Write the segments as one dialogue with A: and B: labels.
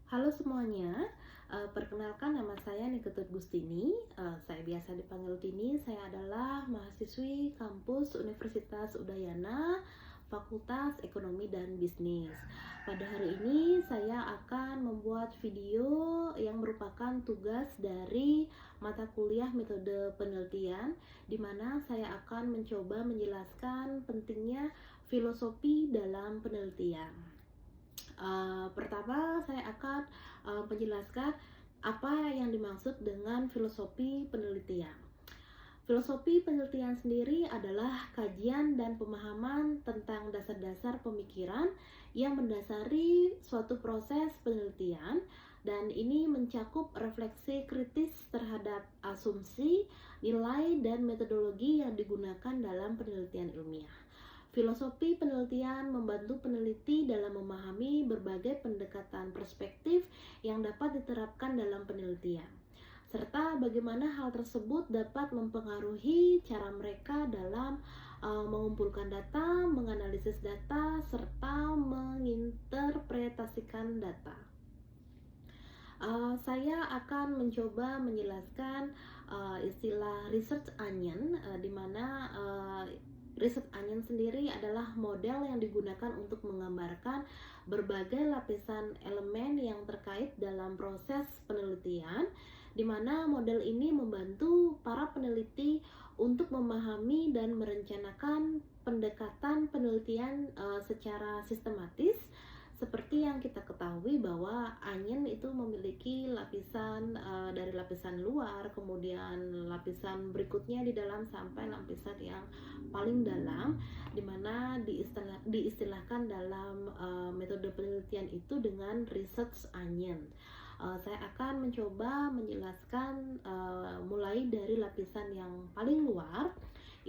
A: Halo semuanya, perkenalkan nama saya Niketut Gustini. Saya biasa dipanggil Tini. Saya adalah mahasiswi kampus Universitas Udayana, Fakultas Ekonomi dan Bisnis. Pada hari ini saya akan membuat video yang merupakan tugas dari mata kuliah metode penelitian, di mana saya akan mencoba menjelaskan pentingnya filosofi dalam penelitian. Pertama, saya akan menjelaskan apa yang dimaksud dengan filosofi penelitian. Filosofi penelitian sendiri adalah kajian dan pemahaman tentang dasar-dasar pemikiran yang mendasari suatu proses penelitian, dan ini mencakup refleksi kritis terhadap asumsi, nilai, dan metodologi yang digunakan dalam penelitian ilmiah. Filosofi penelitian membantu peneliti dalam memahami berbagai pendekatan perspektif yang dapat diterapkan dalam penelitian, serta bagaimana hal tersebut dapat mempengaruhi cara mereka dalam mengumpulkan data, menganalisis data, serta menginterpretasikan data. Saya akan mencoba menjelaskan istilah research onion, di mana research onion sendiri adalah model yang digunakan untuk menggambarkan berbagai lapisan elemen yang terkait dalam proses penelitian, di mana model ini membantu para peneliti untuk memahami dan merencanakan pendekatan penelitian secara sistematis. Seperti yang kita ketahui bahwa onion itu memiliki lapisan dari lapisan luar, kemudian lapisan berikutnya di dalam sampai lapisan yang paling dalam, dimana diistilahkan dalam metode penelitian itu dengan research onion. Saya akan mencoba menjelaskan mulai dari lapisan yang paling luar,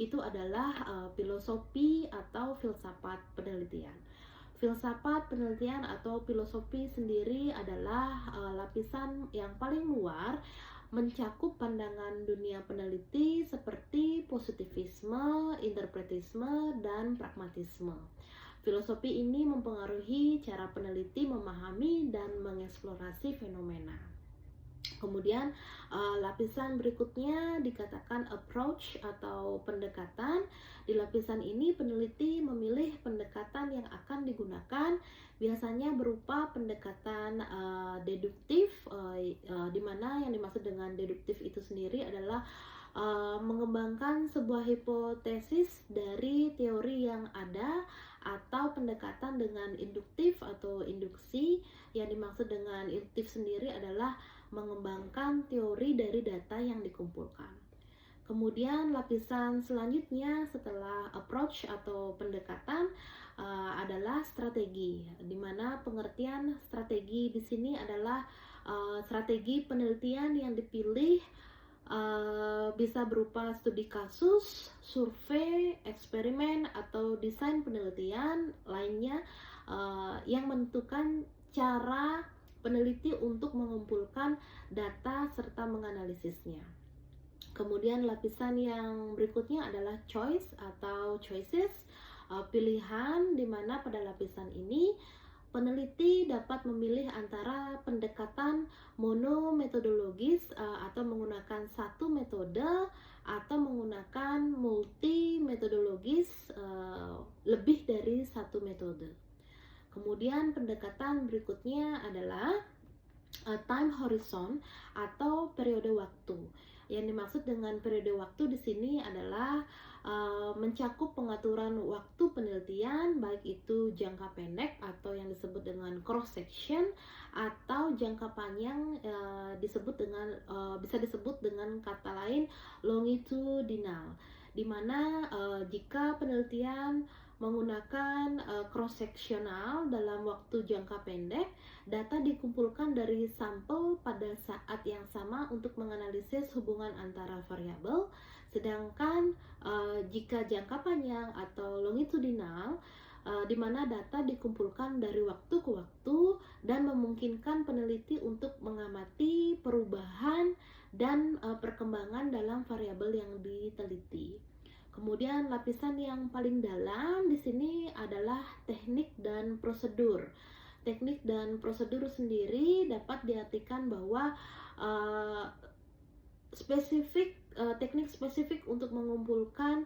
A: itu adalah filosofi atau filsafat penelitian. Filsafat penelitian atau filosofi sendiri adalah lapisan yang paling luar, mencakup pandangan dunia peneliti seperti positivisme, interpretisme, dan pragmatisme. Filosofi ini mempengaruhi cara peneliti memahami dan mengeksplorasi fenomena. Kemudian lapisan berikutnya dikatakan approach atau pendekatan. Di lapisan ini peneliti memilih pendekatan yang akan digunakan, biasanya berupa pendekatan deduktif, di mana yang dimaksud dengan deduktif itu sendiri adalah mengembangkan sebuah hipotesis dari teori yang ada, atau pendekatan dengan induktif atau induksi. Yang dimaksud dengan induktif sendiri adalah mengembangkan teori dari data yang dikumpulkan. Kemudian lapisan selanjutnya setelah approach atau pendekatan adalah strategi, di mana pengertian strategi di sini adalah strategi penelitian yang dipilih bisa berupa studi kasus, survei, eksperimen, atau desain penelitian lainnya yang menentukan cara peneliti untuk mengumpulkan data serta menganalisisnya. Kemudian lapisan yang berikutnya adalah choice atau choices, pilihan, di mana pada lapisan ini peneliti dapat memilih antara pendekatan monometodologis atau menggunakan satu metode, atau menggunakan multi metodologis, lebih dari satu metode. Kemudian pendekatan berikutnya adalah time horizon atau periode waktu. Yang dimaksud dengan periode waktu di sini adalah mencakup pengaturan waktu penelitian, baik itu jangka pendek atau yang disebut dengan cross section, atau jangka panjang bisa disebut dengan kata lain longitudinal, di mana jika penelitian menggunakan cross sectional dalam waktu jangka pendek, data dikumpulkan dari sampel pada saat yang sama untuk menganalisis hubungan antara variabel. Sedangkan jika jangka panjang atau longitudinal, di mana data dikumpulkan dari waktu ke waktu dan memungkinkan peneliti untuk mengamati perubahan dan perkembangan dalam variabel yang diteliti. Kemudian lapisan yang paling dalam di sini adalah teknik dan prosedur. teknik dan prosedur sendiri dapat diartikan bahwa uh, teknik spesifik untuk mengumpulkan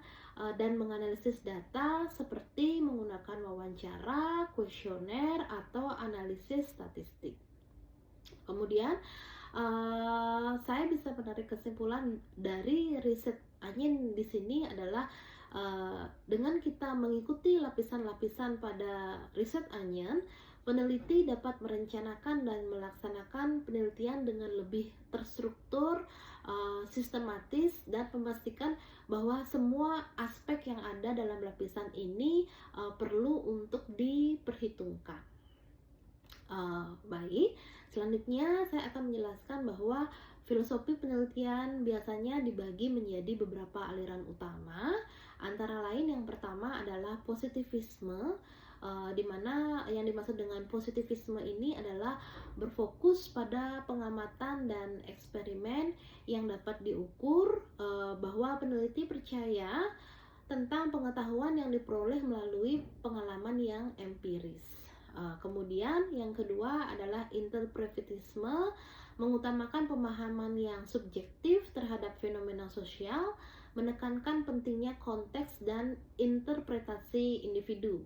A: dan menganalisis data seperti menggunakan wawancara, kuesioner, atau analisis statistik. Kemudian saya bisa menarik kesimpulan dari riset Anyin di sini adalah dengan kita mengikuti lapisan-lapisan pada riset Anyin, peneliti dapat merencanakan dan melaksanakan penelitian dengan lebih terstruktur, sistematis, dan memastikan bahwa semua aspek yang ada dalam lapisan ini perlu untuk diperhitungkan. Baik, selanjutnya saya akan menjelaskan bahwa filosofi penelitian biasanya dibagi menjadi beberapa aliran utama. Antara lain yang pertama adalah positivisme, di mana yang dimaksud dengan positivisme ini adalah berfokus pada pengamatan dan eksperimen yang dapat diukur, bahwa peneliti percaya tentang pengetahuan yang diperoleh melalui pengalaman yang empiris. Kemudian yang kedua adalah interpretivisme, mengutamakan pemahaman yang subjektif terhadap fenomena sosial, menekankan pentingnya konteks dan interpretasi individu.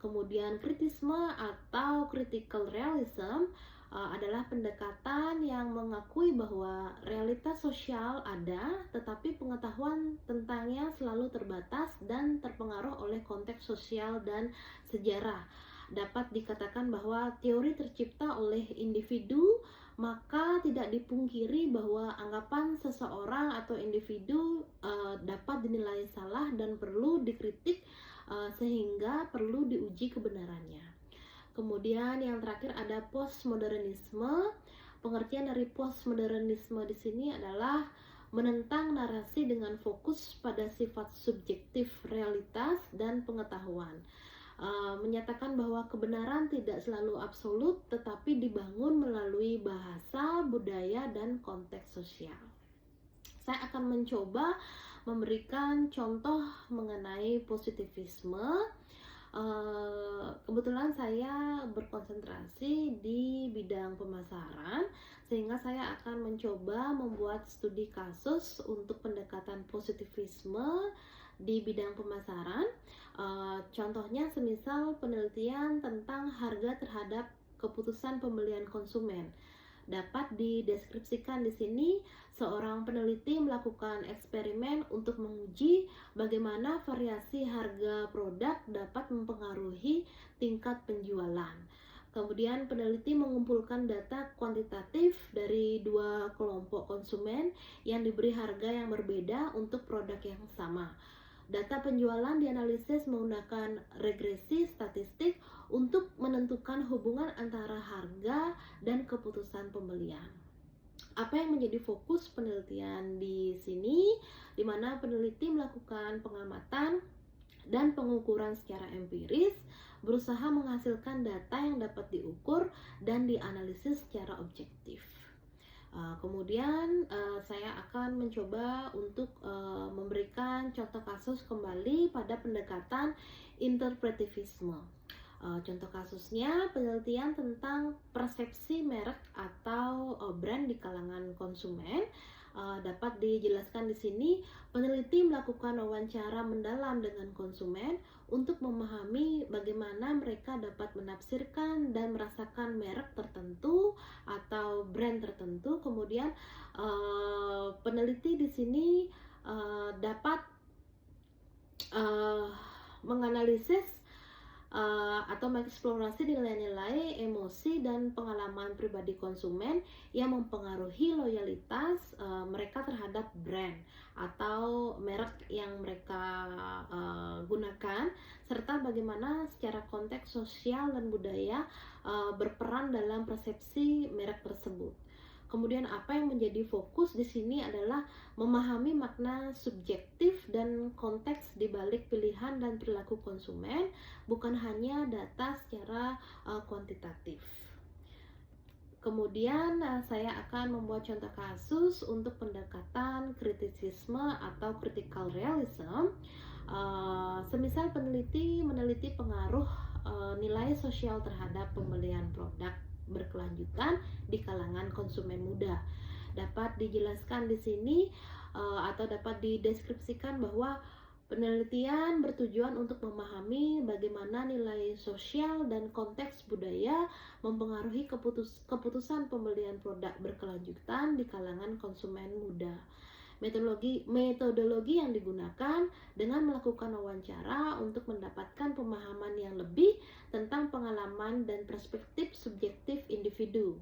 A: Kemudian kritisme atau critical realism adalah pendekatan yang mengakui bahwa realitas sosial ada, tetapi pengetahuan tentangnya selalu terbatas dan terpengaruh oleh konteks sosial dan sejarah. Dapat dikatakan bahwa teori tercipta oleh individu, maka tidak dipungkiri bahwa anggapan seseorang atau individu dapat dinilai salah dan perlu dikritik, sehingga perlu diuji kebenarannya. Kemudian yang terakhir ada postmodernisme. Pengertian dari postmodernisme di sini adalah menentang narasi dengan fokus pada sifat subjektif realitas dan pengetahuan. Menyatakan bahwa kebenaran tidak selalu absolut, tetapi dibangun melalui bahasa, budaya, dan konteks sosial. Saya akan mencoba memberikan contoh mengenai positivisme. Kebetulan saya berkonsentrasi di bidang pemasaran, sehingga saya akan mencoba membuat studi kasus untuk pendekatan positivisme di bidang pemasaran. Contohnya semisal penelitian tentang harga terhadap keputusan pembelian konsumen. Dapat dideskripsikan di sini, seorang peneliti melakukan eksperimen untuk menguji bagaimana variasi harga produk dapat mempengaruhi tingkat penjualan. Kemudian peneliti mengumpulkan data kuantitatif dari dua kelompok konsumen yang diberi harga yang berbeda untuk produk yang sama. Data penjualan dianalisis menggunakan regresi statistik untuk menentukan hubungan antara harga dan keputusan pembelian. Apa yang menjadi fokus penelitian di sini, di mana peneliti melakukan pengamatan dan pengukuran secara empiris, berusaha menghasilkan data yang dapat diukur dan dianalisis secara objektif. Kemudian saya akan mencoba untuk memberikan contoh kasus kembali pada pendekatan interpretivisme. Contoh kasusnya penelitian tentang persepsi merek atau brand di kalangan konsumen. Dapat dijelaskan di sini, peneliti melakukan wawancara mendalam dengan konsumen untuk memahami bagaimana mereka dapat menafsirkan dan merasakan merek tertentu atau brand tertentu. Kemudian peneliti di sini dapat menganalisis atau mengeksplorasi nilai-nilai, emosi, dan pengalaman pribadi konsumen yang mempengaruhi loyalitas mereka terhadap brand atau merek yang mereka gunakan, serta bagaimana secara konteks sosial dan budaya berperan dalam persepsi merek tersebut. Kemudian apa yang menjadi fokus di sini adalah memahami makna subjektif dan konteks di balik pilihan dan perilaku konsumen, bukan hanya data secara kuantitatif. Kemudian saya akan membuat contoh kasus untuk pendekatan kritisisme atau critical realism. Semisal peneliti meneliti pengaruh nilai sosial terhadap pembelian produk berkelanjutan di kalangan konsumen muda. Dapat dijelaskan di sini atau dapat dideskripsikan bahwa penelitian bertujuan untuk memahami bagaimana nilai sosial dan konteks budaya mempengaruhi keputusan pembelian produk berkelanjutan di kalangan konsumen muda. Metodologi yang digunakan dengan melakukan wawancara untuk mendapatkan pemahaman yang lebih tentang pengalaman dan perspektif subjektif individu.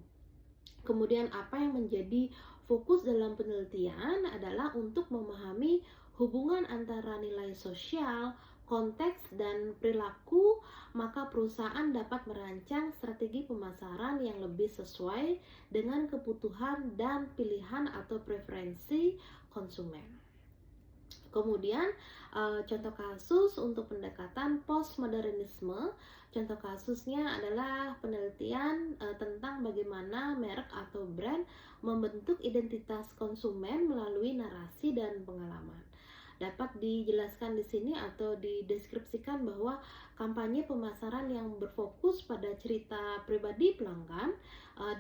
A: Kemudian apa yang menjadi fokus dalam penelitian adalah untuk memahami hubungan antara nilai sosial, konteks, dan perilaku, maka perusahaan dapat merancang strategi pemasaran yang lebih sesuai dengan kebutuhan dan pilihan atau preferensi konsumen. Kemudian contoh kasus untuk pendekatan postmodernisme. Contoh kasusnya adalah penelitian tentang bagaimana merek atau brand membentuk identitas konsumen melalui narasi dan pengalaman. Dapat dijelaskan di sini atau dideskripsikan bahwa kampanye pemasaran yang berfokus pada cerita pribadi pelanggan,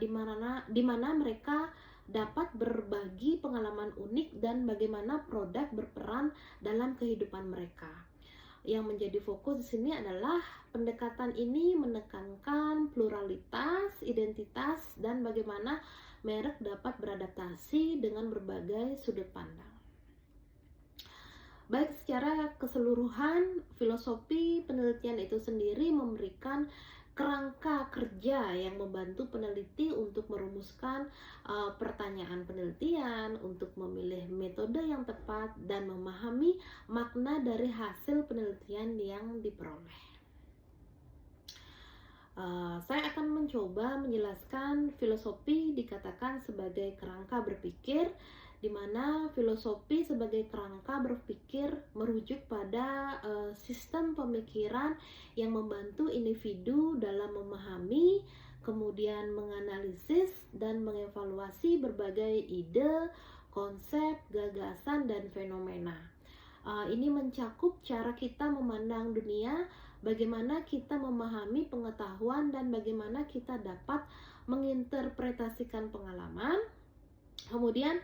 A: di mana mereka dapat berbagi pengalaman unik dan bagaimana produk berperan dalam kehidupan mereka. Yang menjadi fokus di sini adalah pendekatan ini menekankan pluralitas, identitas, dan bagaimana merek dapat beradaptasi dengan berbagai sudut pandang. Baik, secara keseluruhan filosofi penelitian itu sendiri memberikan kerangka kerja yang membantu peneliti untuk merumuskan pertanyaan penelitian, untuk memilih metode yang tepat, dan memahami makna dari hasil penelitian yang diperoleh. Saya akan mencoba menjelaskan filosofi dikatakan sebagai kerangka berpikir, di mana filosofi sebagai kerangka berpikir merujuk pada sistem pemikiran yang membantu individu dalam memahami, kemudian menganalisis dan mengevaluasi berbagai ide, konsep, gagasan, dan fenomena. Ini mencakup cara kita memandang dunia, bagaimana kita memahami pengetahuan, dan bagaimana kita dapat menginterpretasikan pengalaman. Kemudian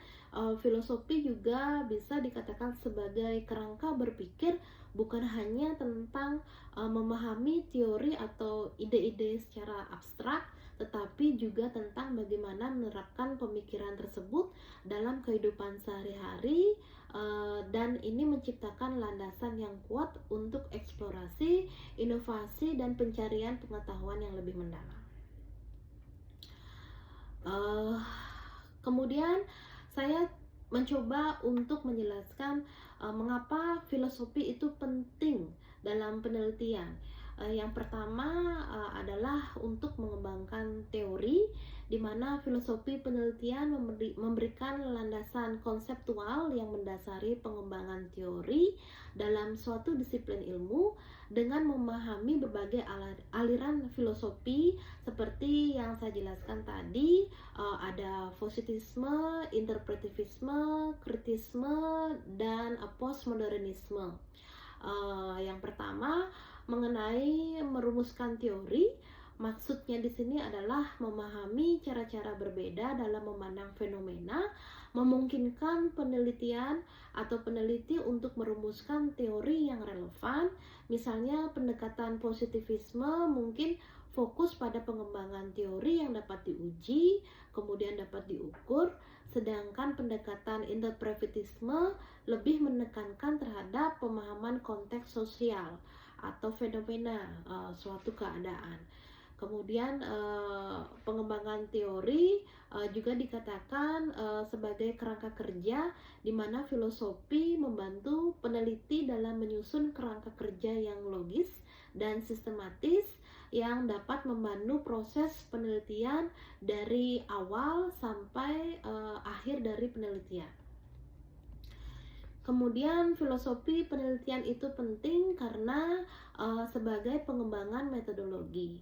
A: filosofi juga bisa dikatakan sebagai kerangka berpikir bukan hanya tentang memahami teori atau ide-ide secara abstrak, tetapi juga tentang bagaimana menerapkan pemikiran tersebut dalam kehidupan sehari-hari, dan ini menciptakan landasan yang kuat untuk eksplorasi, inovasi, dan pencarian pengetahuan yang lebih mendalam. Kemudian saya mencoba untuk menjelaskan mengapa filosofi itu penting dalam penelitian. Yang pertama adalah untuk mengembangkan teori, di mana filosofi penelitian memberikan landasan konseptual yang mendasari pengembangan teori dalam suatu disiplin ilmu dengan memahami berbagai aliran filosofi seperti yang saya jelaskan tadi. Ada positisme, interpretivisme, kritisme, dan postmodernisme. Yang pertama mengenai merumuskan teori, maksudnya di sini adalah memahami cara-cara berbeda dalam memandang fenomena, memungkinkan penelitian atau peneliti untuk merumuskan teori yang relevan. Misalnya pendekatan positivisme mungkin fokus pada pengembangan teori yang dapat diuji, kemudian dapat diukur, sedangkan pendekatan interpretivisme lebih menekankan terhadap pemahaman konteks sosial atau fenomena suatu keadaan. Kemudian pengembangan teori juga dikatakan sebagai kerangka kerja, di mana filosofi membantu peneliti dalam menyusun kerangka kerja yang logis dan sistematis yang dapat memandu proses penelitian dari awal sampai akhir dari penelitian. Kemudian filosofi penelitian itu penting karena sebagai pengembangan metodologi.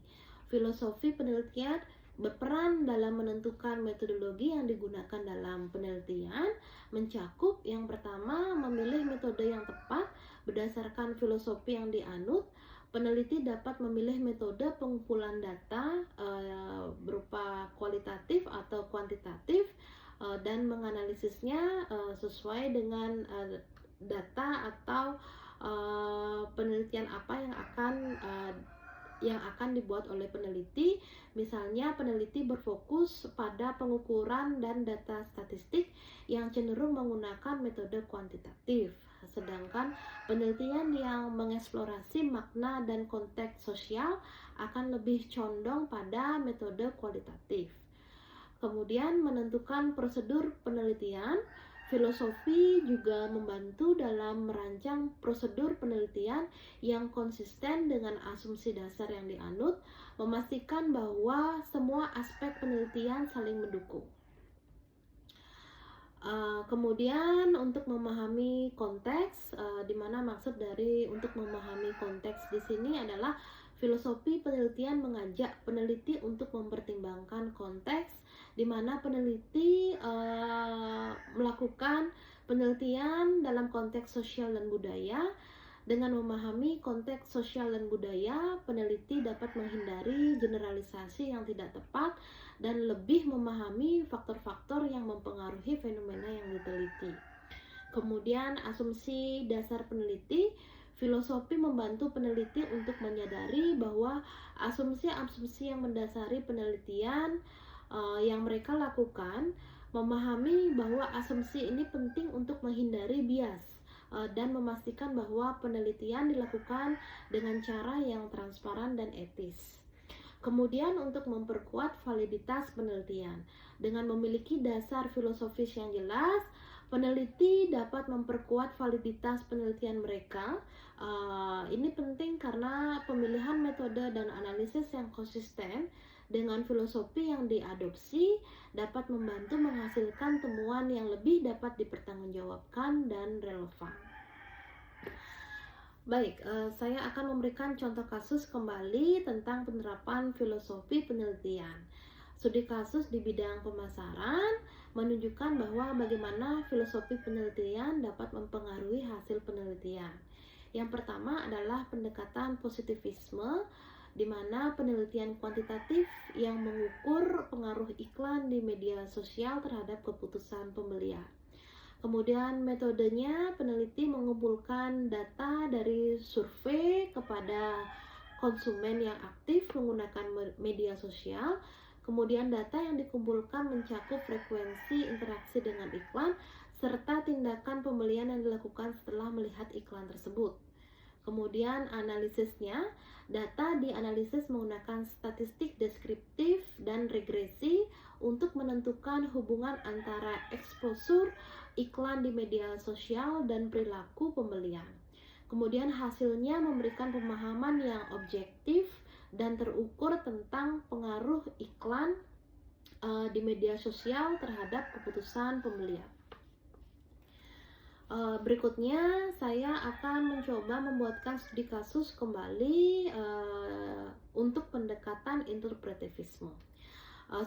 A: Filosofi penelitian berperan dalam menentukan metodologi yang digunakan dalam penelitian, mencakup yang pertama memilih metode yang tepat berdasarkan filosofi yang dianut, peneliti dapat memilih metode pengumpulan data berupa kualitatif atau kuantitatif dan menganalisisnya sesuai dengan data atau penelitian apa yang akan dibuat oleh peneliti. Misalnya peneliti berfokus pada pengukuran dan data statistik yang cenderung menggunakan metode kuantitatif, sedangkan penelitian yang mengeksplorasi makna dan konteks sosial akan lebih condong pada metode kualitatif. Kemudian menentukan prosedur penelitian. Filosofi juga membantu dalam merancang prosedur penelitian yang konsisten dengan asumsi dasar yang dianut, memastikan bahwa semua aspek penelitian saling mendukung. Kemudian untuk memahami konteks, di mana maksud dari untuk memahami konteks di sini adalah filosofi penelitian mengajak peneliti untuk mempertimbangkan konteks di mana peneliti melakukan penelitian dalam konteks sosial dan budaya. Dengan memahami konteks sosial dan budaya, peneliti dapat menghindari generalisasi yang tidak tepat dan lebih memahami faktor-faktor yang mempengaruhi fenomena yang diteliti. Kemudian asumsi dasar peneliti. Filosofi membantu peneliti untuk menyadari bahwa asumsi-asumsi yang mendasari penelitian yang mereka lakukan, memahami bahwa asumsi ini penting untuk menghindari bias dan memastikan bahwa penelitian dilakukan dengan cara yang transparan dan etis. Kemudian untuk memperkuat validitas penelitian, dengan memiliki dasar filosofis yang jelas, peneliti dapat memperkuat validitas penelitian mereka. Ini penting karena pemilihan metode dan analisis yang konsisten dengan filosofi yang diadopsi dapat membantu menghasilkan temuan yang lebih dapat dipertanggungjawabkan dan relevan. Baik, saya akan memberikan contoh kasus kembali tentang penerapan filosofi penelitian. Studi kasus di bidang pemasaran menunjukkan bahwa bagaimana filosofi penelitian dapat mempengaruhi hasil penelitian. Yang pertama adalah pendekatan positivisme, di mana penelitian kuantitatif yang mengukur pengaruh iklan di media sosial terhadap keputusan pembelian. Kemudian metodenya, peneliti mengumpulkan data dari survei kepada konsumen yang aktif menggunakan media sosial. Kemudian data yang dikumpulkan mencakup frekuensi interaksi dengan iklan serta tindakan pembelian yang dilakukan setelah melihat iklan tersebut. Kemudian analisisnya, data dianalisis menggunakan statistik deskriptif dan regresi untuk menentukan hubungan antara eksposur iklan di media sosial dan perilaku pembelian. Kemudian hasilnya memberikan pemahaman yang objektif dan terukur tentang pengaruh iklan di media sosial terhadap keputusan pembelian. Berikutnya saya akan mencoba membuatkan studi kasus kembali untuk pendekatan interpretivisme.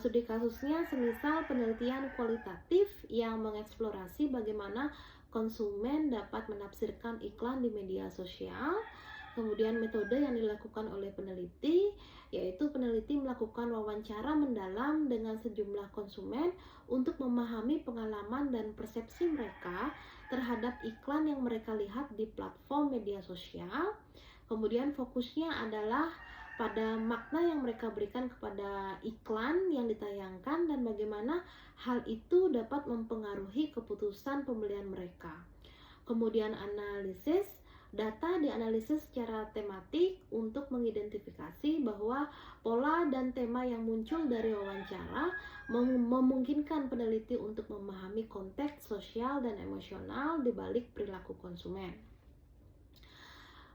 A: Studi kasusnya semisal penelitian kualitatif yang mengeksplorasi bagaimana konsumen dapat menafsirkan iklan di media sosial. Kemudian metode yang dilakukan oleh peneliti, yaitu peneliti melakukan wawancara mendalam dengan sejumlah konsumen untuk memahami pengalaman dan persepsi mereka terhadap iklan yang mereka lihat di platform media sosial. Kemudian fokusnya adalah pada makna yang mereka berikan kepada iklan yang ditayangkan dan bagaimana hal itu dapat mempengaruhi keputusan pembelian mereka. Kemudian analisis, data dianalisis secara tematik untuk mengidentifikasi bahwa pola dan tema yang muncul dari wawancara memungkinkan peneliti untuk memahami konteks sosial dan emosional di balik perilaku konsumen.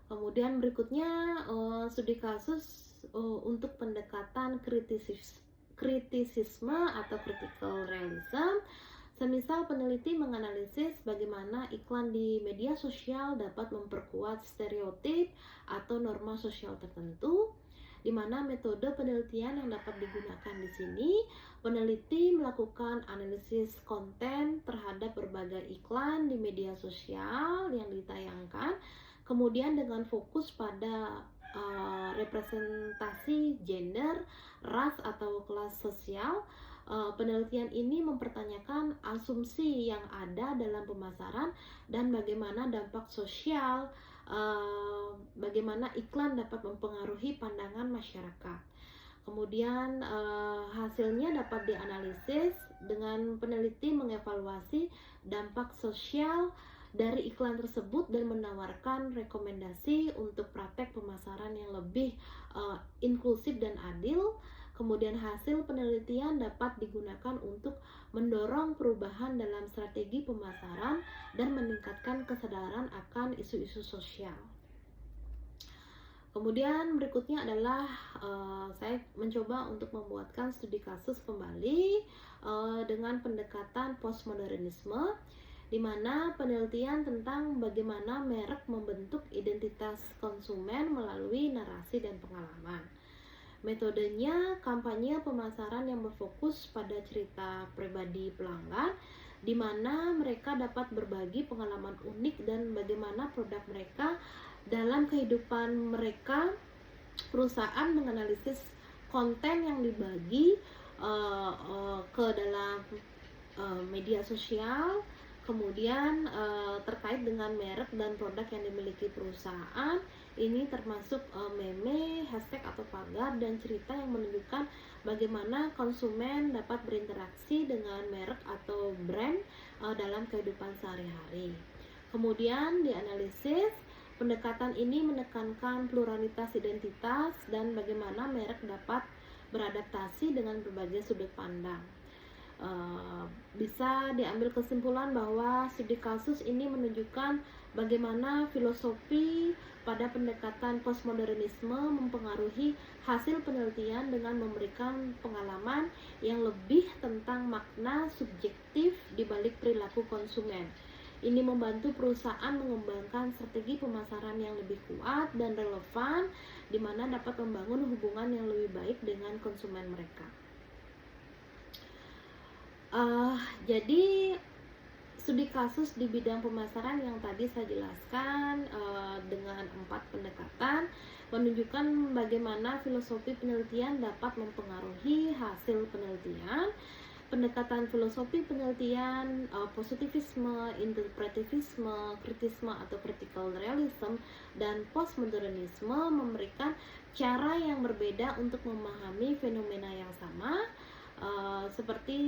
A: Kemudian berikutnya studi kasus untuk pendekatan kritisisme atau critical realism. Semisal peneliti menganalisis bagaimana iklan di media sosial dapat memperkuat stereotip atau norma sosial tertentu, di mana metode penelitian yang dapat digunakan di sini, peneliti melakukan analisis konten terhadap berbagai iklan di media sosial yang ditayangkan, kemudian dengan fokus pada representasi gender, ras atau kelas sosial. Penelitian ini mempertanyakan asumsi yang ada dalam pemasaran dan bagaimana dampak sosial, bagaimana iklan dapat mempengaruhi pandangan masyarakat. Kemudian hasilnya dapat dianalisis dengan peneliti mengevaluasi dampak sosial dari iklan tersebut dan menawarkan rekomendasi untuk praktek pemasaran yang lebih inklusif dan adil. Kemudian hasil penelitian dapat digunakan untuk mendorong perubahan dalam strategi pemasaran dan meningkatkan kesadaran akan isu-isu sosial. Kemudian berikutnya adalah saya mencoba untuk membuatkan studi kasus kembali dengan pendekatan postmodernisme, di mana penelitian tentang bagaimana merek membentuk identitas konsumen melalui narasi dan pengalaman. Metodenya kampanye pemasaran yang berfokus pada cerita pribadi pelanggan, di mana mereka dapat berbagi pengalaman unik dan bagaimana produk mereka dalam kehidupan mereka. Perusahaan menganalisis konten yang dibagi ke dalam media sosial, kemudian terkait dengan merek dan produk yang dimiliki perusahaan. Ini termasuk meme, hashtag atau pagar dan cerita yang menunjukkan bagaimana konsumen dapat berinteraksi dengan merek atau brand dalam kehidupan sehari-hari. Kemudian dianalisis, pendekatan ini menekankan pluralitas identitas dan bagaimana merek dapat beradaptasi dengan berbagai sudut pandang. Bisa diambil kesimpulan bahwa studi kasus ini menunjukkan bagaimana filosofi pada pendekatan postmodernisme mempengaruhi hasil penelitian dengan memberikan pengalaman yang lebih tentang makna subjektif di balik perilaku konsumen. Ini membantu perusahaan mengembangkan strategi pemasaran yang lebih kuat dan relevan, di mana dapat membangun hubungan yang lebih baik dengan konsumen mereka. Jadi studi kasus di bidang pemasaran yang tadi saya jelaskan dengan 4 pendekatan menunjukkan bagaimana filosofi penelitian dapat mempengaruhi hasil penelitian. Pendekatan filosofi penelitian, positivisme, interpretivisme, kritisme atau critical realism, dan postmodernisme memberikan cara yang berbeda untuk memahami fenomena yang sama. Seperti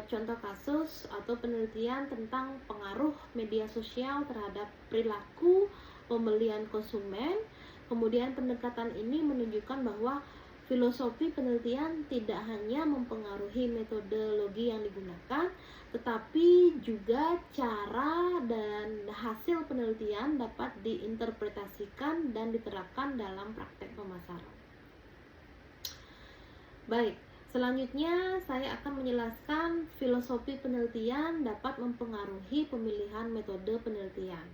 A: contoh kasus atau penelitian tentang pengaruh media sosial terhadap perilaku pembelian konsumen. Kemudian pendekatan ini menunjukkan bahwa filosofi penelitian tidak hanya mempengaruhi metodologi yang digunakan, tetapi juga cara dan hasil penelitian dapat diinterpretasikan dan diterapkan dalam praktek pemasaran. Baik, selanjutnya saya akan menjelaskan filosofi penelitian dapat mempengaruhi pemilihan metode penelitian.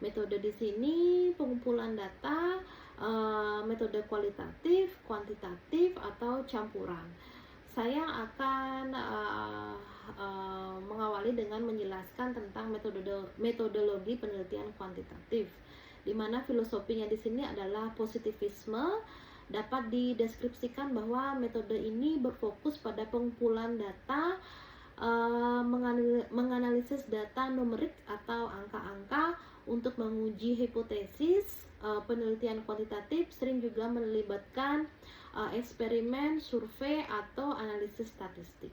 A: Metode di sini pengumpulan data, metode kualitatif, kuantitatif, atau campuran. Saya akan mengawali dengan menjelaskan tentang metodologi penelitian kuantitatif, di mana filosofinya di sini adalah positivisme. Dapat dideskripsikan bahwa metode ini berfokus pada pengumpulan data, menganalisis data numerik atau angka-angka untuk menguji hipotesis. Penelitian kuantitatif sering juga melibatkan eksperimen, survei, atau analisis statistik.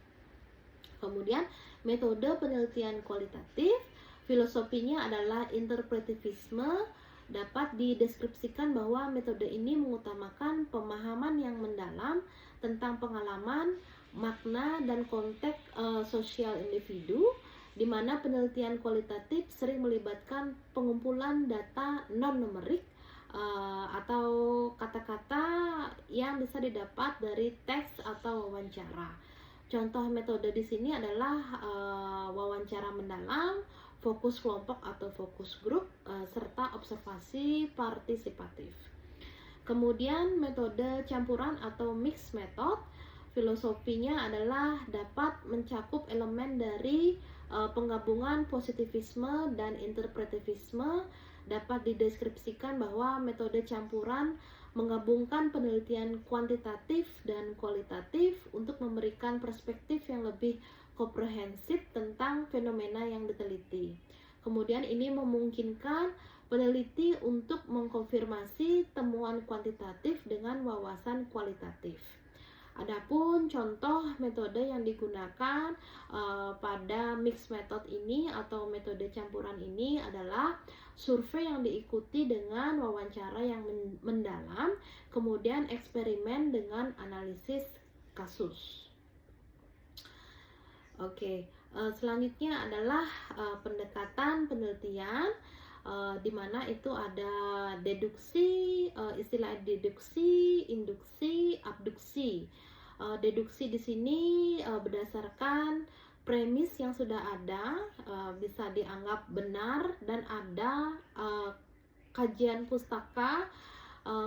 A: Kemudian metode penelitian kualitatif, filosofinya adalah interpretivisme. Dapat dideskripsikan bahwa metode ini mengutamakan pemahaman yang mendalam tentang pengalaman, makna, dan konteks sosial individu, di mana penelitian kualitatif sering melibatkan pengumpulan data non-numerik atau kata-kata yang bisa didapat dari teks atau wawancara. Contoh metode di sini adalah wawancara mendalam, fokus kelompok atau fokus grup, serta observasi partisipatif. Kemudian metode campuran atau mixed method, filosofinya adalah dapat mencakup elemen dari penggabungan positivisme dan interpretivisme. Dapat dideskripsikan bahwa metode campuran menggabungkan penelitian kuantitatif dan kualitatif untuk memberikan perspektif yang lebih komprehensif tentang fenomena yang diteliti. Kemudian ini memungkinkan peneliti untuk mengkonfirmasi temuan kuantitatif dengan wawasan kualitatif. Adapun contoh metode yang digunakan pada mixed method ini atau metode campuran ini adalah survei yang diikuti dengan wawancara yang mendalam, kemudian eksperimen dengan analisis kasus. Oke, selanjutnya adalah pendekatan penelitian, di mana itu ada deduksi, istilah deduksi, induksi, abduksi. Deduksi di sini berdasarkan premis yang sudah ada, bisa dianggap benar dan ada kajian pustaka,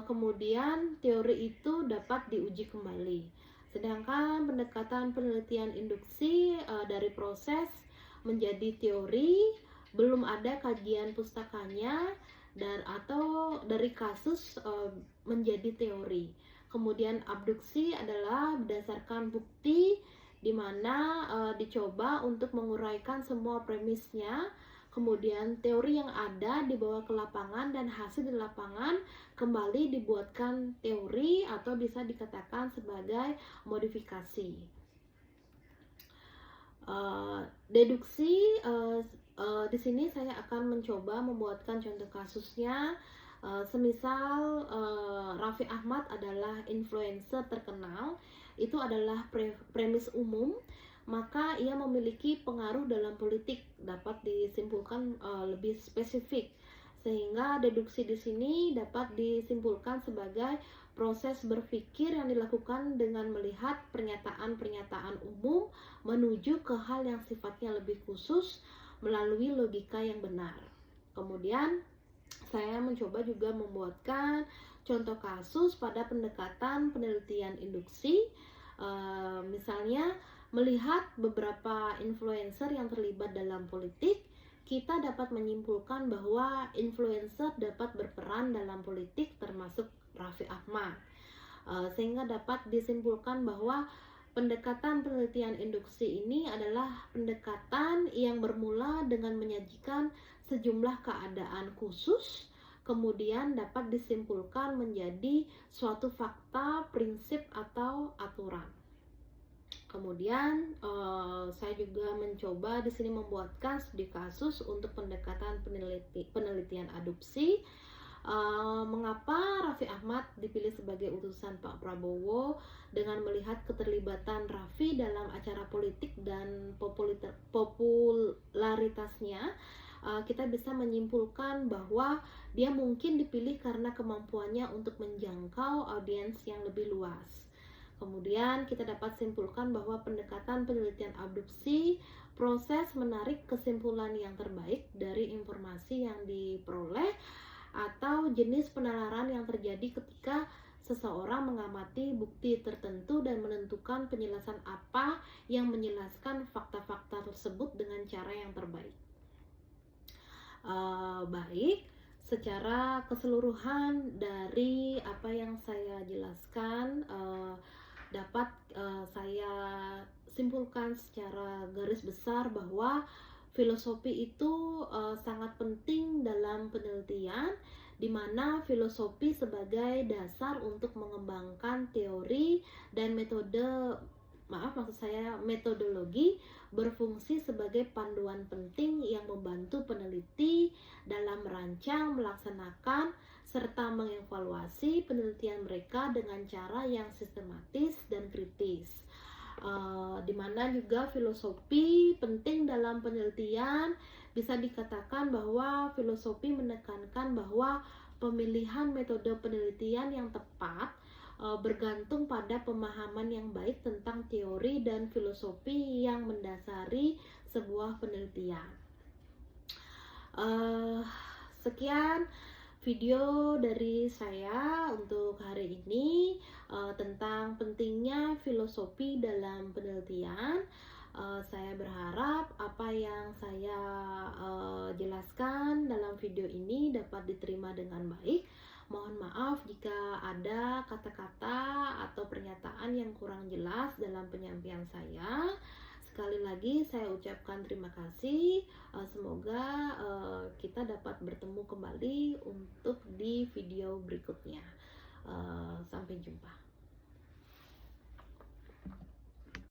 A: kemudian teori itu dapat diuji kembali. Sedangkan pendekatan penelitian induksi dari proses menjadi teori, belum ada kajian pustakanya dan atau dari kasus menjadi teori. Kemudian abduksi adalah berdasarkan bukti di mana dicoba untuk menguraikan semua premisnya. Kemudian teori yang ada dibawa ke lapangan dan hasil di lapangan kembali dibuatkan teori atau bisa dikatakan sebagai modifikasi. Deduksi, di sini saya akan mencoba membuatkan contoh kasusnya. Semisal Raffi Ahmad adalah influencer terkenal, itu adalah premis umum, maka ia memiliki pengaruh dalam politik, dapat disimpulkan lebih spesifik, sehingga deduksi di sini dapat disimpulkan sebagai proses berpikir yang dilakukan dengan melihat pernyataan-pernyataan umum menuju ke hal yang sifatnya lebih khusus melalui logika yang benar. Kemudian saya mencoba juga membuatkan contoh kasus pada pendekatan penelitian induksi, misalnya melihat beberapa influencer yang terlibat dalam politik, kita dapat menyimpulkan bahwa influencer dapat berperan dalam politik termasuk Raffi Ahmad, sehingga dapat disimpulkan bahwa pendekatan penelitian induksi ini adalah pendekatan yang bermula dengan menyajikan sejumlah keadaan khusus, kemudian dapat disimpulkan menjadi suatu fakta, prinsip, atau aturan. Kemudian saya juga mencoba di sini membuatkan studi kasus untuk pendekatan penelitian adopsi. Mengapa Raffi Ahmad dipilih sebagai utusan Pak Prabowo dengan melihat keterlibatan Raffi dalam acara politik dan popularitasnya, kita bisa menyimpulkan bahwa dia mungkin dipilih karena kemampuannya untuk menjangkau audiens yang lebih luas. Kemudian kita dapat simpulkan bahwa pendekatan penelitian abduksi proses menarik kesimpulan yang terbaik dari informasi yang diperoleh atau jenis penalaran yang terjadi ketika seseorang mengamati bukti tertentu dan menentukan penjelasan apa yang menjelaskan fakta-fakta tersebut dengan cara yang terbaik. Baik, secara keseluruhan dari apa yang saya jelaskan dapat saya simpulkan secara garis besar bahwa filosofi itu sangat penting dalam penelitian, di mana filosofi sebagai dasar untuk mengembangkan teori dan metodologi berfungsi sebagai panduan penting yang membantu peneliti dalam merancang, melaksanakan, serta mengevaluasi penelitian mereka dengan cara yang sistematis dan kritis. Di mana juga filosofi penting dalam penelitian, bisa dikatakan bahwa filosofi menekankan bahwa pemilihan metode penelitian yang tepat bergantung pada pemahaman yang baik tentang teori dan filosofi yang mendasari sebuah penelitian. Sekian video dari saya untuk hari ini tentang pentingnya filosofi dalam penelitian. Saya berharap apa yang saya jelaskan dalam video ini dapat diterima dengan baik. Mohon maaf jika ada kata-kata atau pernyataan yang kurang jelas dalam penyampaian saya. Sekali lagi saya ucapkan terima kasih. Semoga kita dapat bertemu kembali untuk di video berikutnya. Sampai jumpa.